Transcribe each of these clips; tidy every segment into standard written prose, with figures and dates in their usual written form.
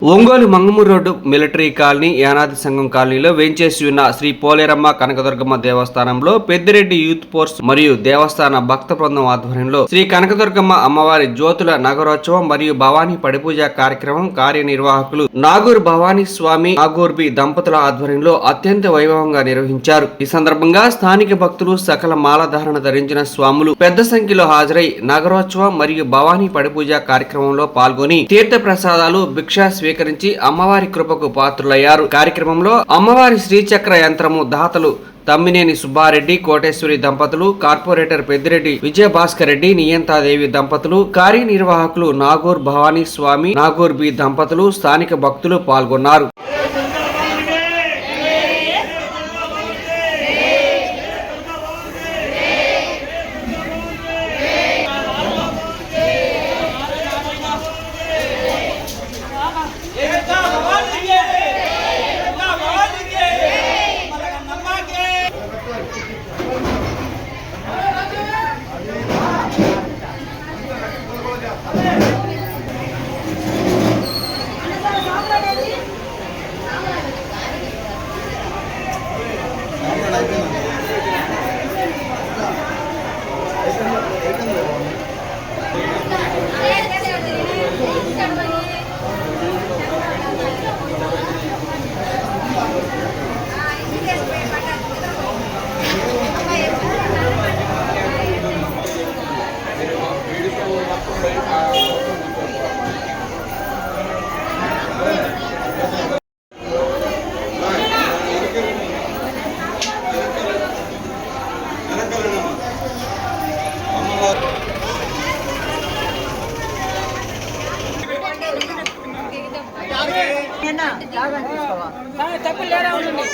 Ongole Mangamuru road military colony Yanadi సంఘం కాలనీలో వేంచేసి ఉన్న శ్రీ పోలేరమ్మ కనకదుర్గమ్మ దేవస్థానంలో పెద్దిరెడ్డి యూత్ ఫోర్స్ మరియు దేవస్థాన భక్త బృందం ఆధ్వర్యంలో శ్రీ కనకదుర్గమ్మ అమ్మవారి జ్యోతుల నగరోత్సవం మరియు భవానీ పడిపూజ కార్యక్రమం కార్యనిర్వాహకులు నాగూర్ భవానీ స్వామి నాగూర్ బి దంపతుల ఆధ్వర్యంలో అత్యంత వైభవంగా నిర్వహించారు. ఈ సందర్భంగా స్థానిక భక్తులు సకల మాలధారణ ధరించిన స్వాములు పెద్ద సంఖ్యలో హాజరై నగరోత్సవం మరియు భవానీ పడిపూజ కార్యక్రమంలో పాల్గొని తీర్థ ప్రసాదాలు భిక్షా స్వీకరించి అమ్మవారి కృపకు పాత్రులయ్యారు. కార్యక్రమంలో అమ్మవారి శ్రీచక్ర యంత్రము దాతలు తమ్మినేని సుబ్బారెడ్డి కోటేశ్వరి దంపతులు, కార్పొరేటర్ పెద్దిరెడ్డి విజయభాస్కర్ రెడ్డి, నియంతాదేవి దంపతులు, కార్యనిర్వాహకులు నాగూర్ భవానీ స్వామి నాగూర్ బి దంపతులు, స్థానిక భక్తులు పాల్గొన్నారు. తప్పులు లేదా ఉండండి.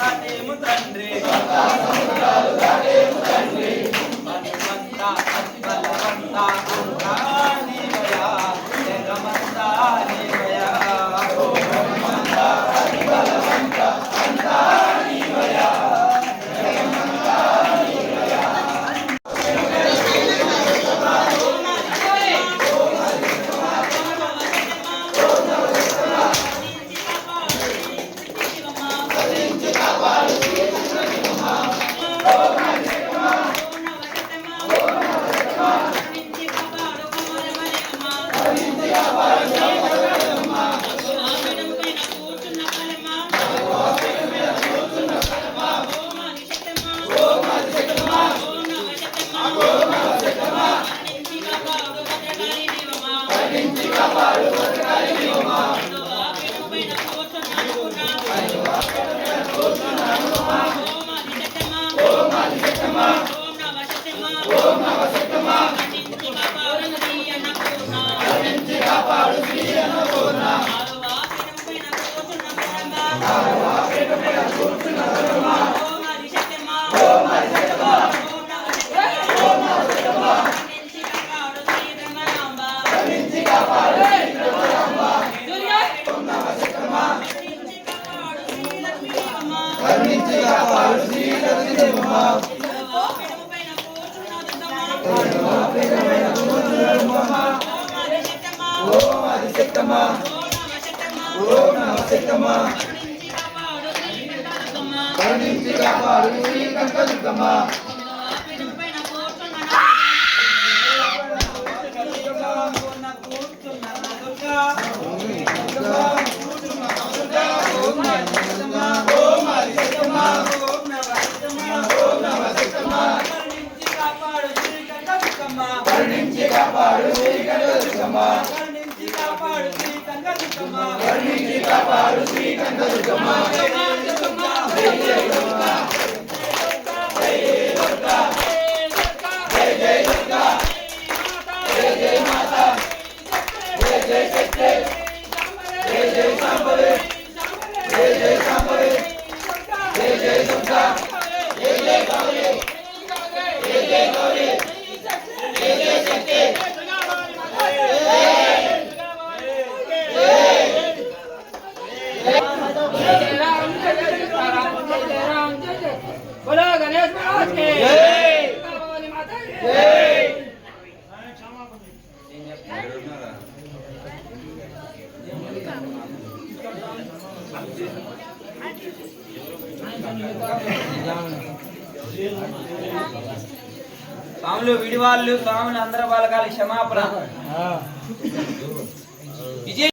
దాటేము తండ్రి మనమంతా బలవంతా అంతా నీవయా జగమంతా నీవయా బలవంతా అంతా నీవయా बोलो गणेश महाराज की जय, भवानी माता की जय। స్వాములు విడివాళ్ళు స్వాములు అందరూ బాలకాల క్షమాపణ విజయ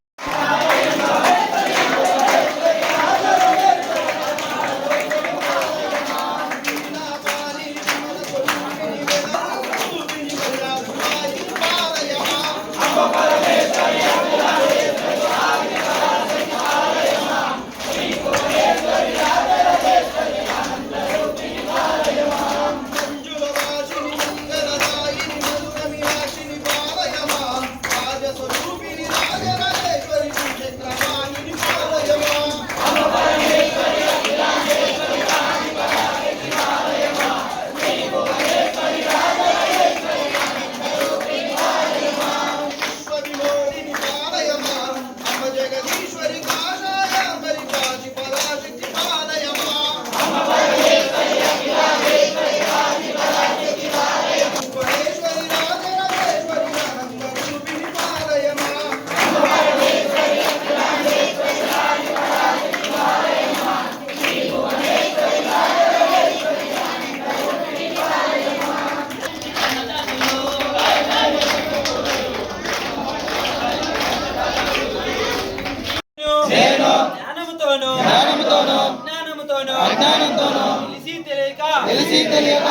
తెలిసి తెలియక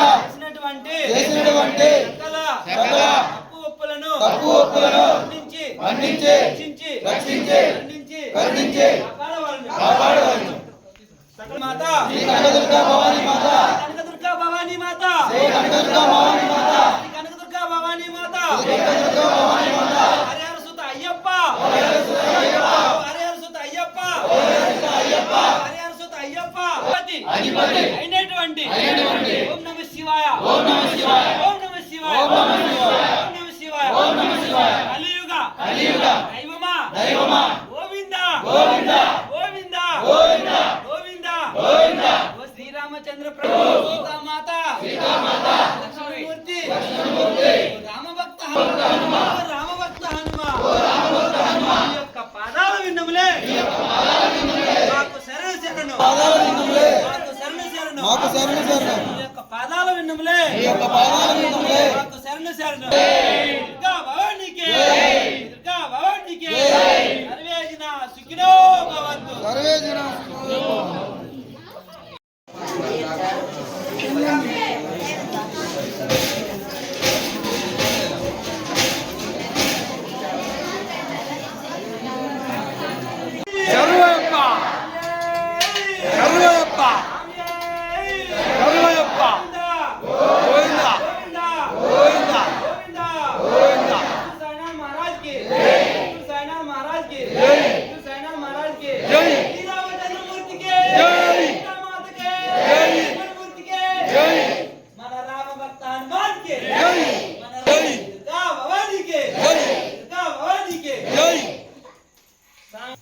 చేసినటువంటి తప్పు ఒప్పులను మన్నించి రక్షించి కరుణించి కాపాడవలెను. శ్రీ కనకదుర్గా భవానీ మాత, కనకదుర్గా భవానీ మాత, శ్రీ కనకదుర్గా భవానీ మాత, కనకదుర్గా భవానీ మాత, శ్రీ కనకదుర్గా భవానీ మాత, హరిహర సుత అయ్యప్ప, హరిహర సుత అయ్యప్ప, హరిహర సుత అయ్యప్ప, హరిహర సుత అయ్యప్ప, హరిహర సుత అయ్యప్ప, అయినటువంటి ఓం నమః శివాయ ఓం నమః శివాయ ఓం నమః శివాయ ఓం నమః శివాయ ఓం నమః శివాయ కలియుగ దైవమా గోవింద ఓ శ్రీరామచంద్ర ప్రభు సీతామాత లక్ష్మణమూర్తి రామభక్త హనుమ ఈ యొక్క పాదాల విన్నములే మాకు శరణు ఈ యొక్క పాదాల విన్నములే మాకు శరణు దుర్గా భవానికి సర్వేజన సుఖినో భవంతు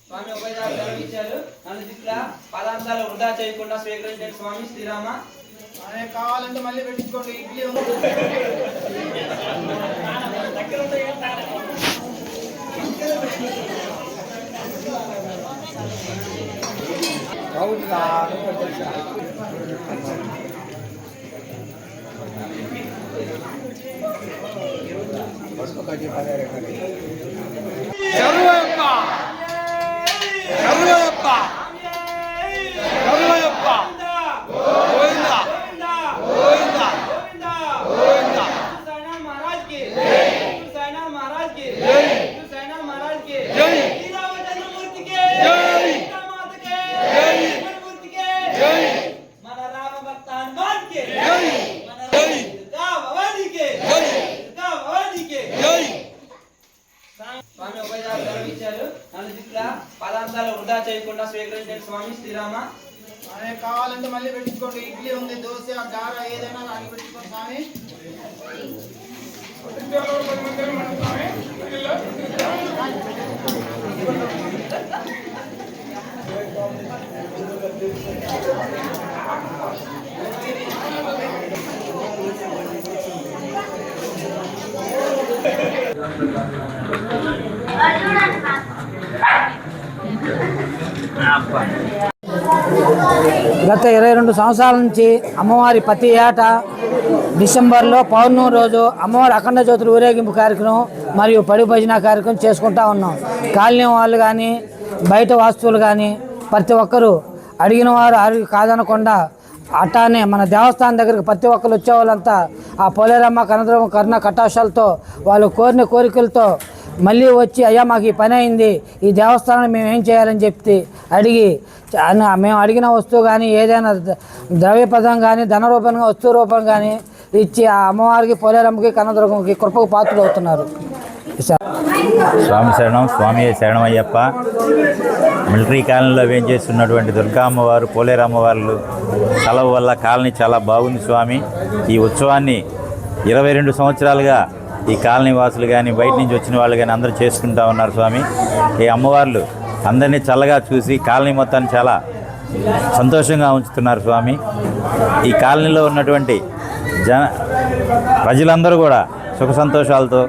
స్వామి ఉపయోగాలు ఇచ్చారు. నన్ను దిక్కుల పదార్థాలు వృధా చేయకుండా స్వీకరించండి స్వామి శ్రీరామ. కావాలంటే మళ్ళీ పెట్టించుకోండి. ఇడ్లీ స్వామి ఉపయోగాలు ఇచ్చారు. నన్ను దిక్కుల పదార్థాలు వృధా చేయకుండా స్వీకరించండి స్వామి శ్రీరామ. కావాలంటే మళ్ళీ పెట్టించుకోండి. ఇడ్లీ ఉంది, దోశ, గార ఏదైనా రాని పెట్టుకోండి స్వామి. గత 22 సంవత్సరాల నుంచి అమ్మవారి ప్రతి ఏటా డిసెంబర్లో పౌర్ణమి రోజు అమ్మవారి అఖండ జ్యోతుల ఊరేగింపు కార్యక్రమం మరియు పడి భజన కార్యక్రమం చేసుకుంటా ఉన్నాం. కాలనీ వాళ్ళు కానీ బయట వాస్తువులు కానీ ప్రతి ఒక్కరూ అడిగిన వారు అడిగి కాదనకుండా అట్టానే మన దేవస్థానం దగ్గరికి ప్రతి ఒక్కరు వచ్చే వాళ్ళంతా ఆ పోలేరమ్మ కనకదుర్గమ్మ కరుణ కటాక్షాలతో వాళ్ళు కోరిన కోరికలతో మళ్ళీ వచ్చి అయ్యా మాకు ఈ పని అయింది, ఈ దేవస్థానాన్ని మేము ఏం చేయాలని చెప్పి అడిగి మేము అడిగిన వస్తువు కానీ ఏదైనా ద్రవ్యపదం కానీ ధన రూపంగా వస్తువు రూపం కానీ ఇచ్చి ఆ అమ్మవారికి పోలేరమ్మకి కనకదుర్గమ్మకి కృపకు పాత్రలు అవుతున్నారు. స్వామి శరణం, స్వామి శరణం అయ్యప్ప. మిలిటరీ కాలనీలో వేంచేస్తున్నటువంటి దుర్గా అమ్మవారు, పోలేరు అమ్మవార్లు సెలవు వల్ల కాలనీ చాలా బాగుంది స్వామి. ఈ ఉత్సవాన్ని 22 సంవత్సరాలుగా ఈ కాలనీ వాసులు కానీ బయట నుంచి వచ్చిన వాళ్ళు కానీ అందరూ చేసుకుంటూ ఉన్నారు స్వామి. ఈ అమ్మవార్లు అందరినీ చల్లగా చూసి కాలనీ మొత్తాన్ని చాలా సంతోషంగా ఉంచుతున్నారు స్వామి. ఈ కాలనీలో ఉన్నటువంటి ప్రజలందరూ కూడా సుఖ సంతోషాలతో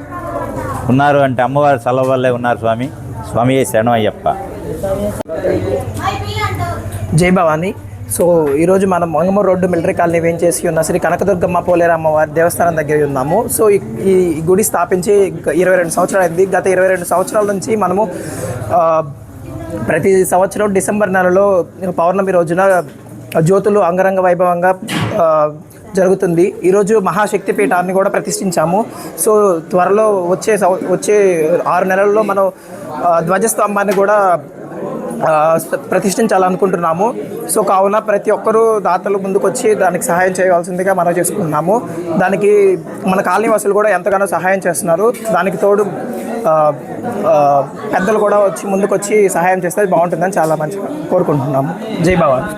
ఉన్నారు అంటే అమ్మవారి సెలవు వల్లే ఉన్నారు స్వామి. స్వామి శరణం అయ్యప్ప. జై భవాని. సో ఈరోజు మనం మంగమూరు రోడ్డు మిలిటరీ కాలనీ వేంచేసి ఉన్న శ్రీ కనకదుర్గమ్మ పోలేరు అమ్మవారి దేవస్థానం దగ్గర ఉన్నాము. సో ఈ గుడి స్థాపించి 22 సంవత్సరాలు అయింది. గత 22 సంవత్సరాల నుంచి మనము ప్రతి సంవత్సరం డిసెంబర్ నెలలో పౌర్ణమి రోజున జ్యోతులు అంగరంగ వైభవంగా జరుగుతుంది. ఈరోజు మహాశక్తి పీఠాన్ని కూడా ప్రతిష్ఠించాము. సో త్వరలో వచ్చే 6 నెలల్లో మనం ధ్వజస్తంభాన్ని కూడా ప్రతిష్ఠించాలనుకుంటున్నాము. సో కావున ప్రతి ఒక్కరూ దాతలు ముందుకొచ్చి దానికి సహాయం చేయవలసిందిగా మనం చేసుకుంటున్నాము. దానికి మన కాలనీ వాసులు కూడా ఎంతగానో సహాయం చేస్తున్నారు. దానికి తోడు పెద్దలు కూడా వచ్చి ముందుకొచ్చి సహాయం చేస్తే బాగుంటుందని చాలా మంచిగా కోరుకుంటున్నాము. జై భవాని.